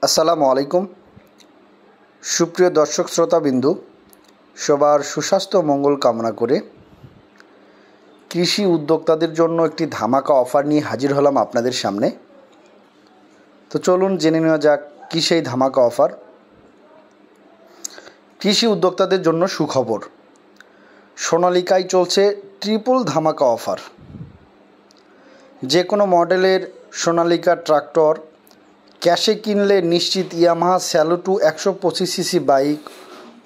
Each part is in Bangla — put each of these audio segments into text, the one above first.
আসসালামু আলাইকুম। সুপ্রিয় দর্শক শ্রোতাবিন্দু, সবার সুস্বাস্থ্য মঙ্গল কামনা করে কৃষি উদ্যোক্তাদের জন্য একটি ধামাকা অফার নিয়ে হাজির হলাম আপনাদের সামনে। তো চলুন জেনে নেওয়া যাক কী সেই ধামাকা অফার। কৃষি উদ্যোক্তাদের জন্য সুখবর, সোনালিকায় চলছে ট্রিপল ধামাকা অফার। যে কোনো মডেলের সোনালিকা ট্রাক্টর ক্যাশে কিনলে নিশ্চিত ইয়ামাহা স্যালুটো 125 সিসি বাইক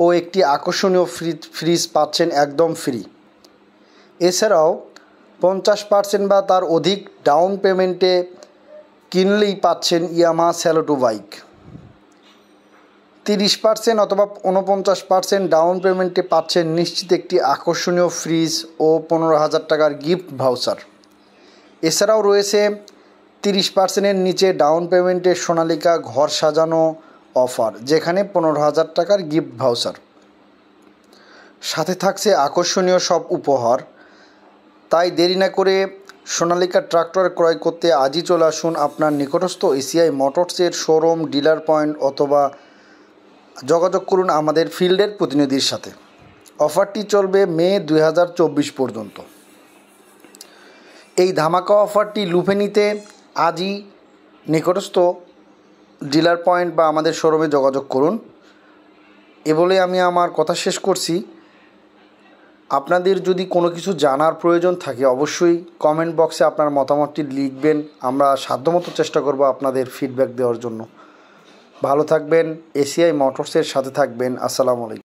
ও একটি আকর্ষণীয় ফ্রিজ পাচ্ছেন একদম ফ্রি। এছাড়াও 50% বা তার অধিক ডাউন পেমেন্টে কিনলেই পাচ্ছেন ইয়ামাহা স্যালুটো বাইক। 30% অথবা 49% ডাউন পেমেন্টে পাচ্ছেন নিশ্চিত একটি আকর্ষণীয় ফ্রিজ ও 15,000 টাকার গিফট ভাউচার। এছাড়াও রয়েছে 30%-এর নিচে ডাউন পেমেন্টে সোনালিকা ঘর সাজানো অফার, যেখানে 15,000 টাকার গিফট ভাউচার। সাথে থাকছে আকর্ষণীয় সব উপহার। তাই দেরি না করে সোনালিকা ট্রাক্টর ক্রয় করতে আজই চলে আসুন আপনার নিকটস্থ এসিআই মোটরসের শোরুম, ডিলার পয়েন্ট অথবা যোগাযোগ করুন আমাদের ফিল্ডের প্রতিনিধির সাথে। অফারটি চলবে মে 2024 পর্যন্ত। এই ধামাকা অফারটি লুফে নিতে আজই নিকটস্থ ডিলার পয়েন্ট বা আমাদের শোরুমে যোগাযোগ করুন। এ বলে আমি আমার কথা শেষ করছি। আপনাদের যদি কোনো কিছু জানার প্রয়োজন থাকে অবশ্যই কমেন্ট বক্সে আপনার মতামতটি লিখবেন। আমরা সাধ্যমতো চেষ্টা করব আপনাদের ফিডব্যাক দেওয়ার জন্য। ভালো থাকবেন, এসিআই মোটরসের সাথে থাকবেন। আসসালামু আলাইকুম।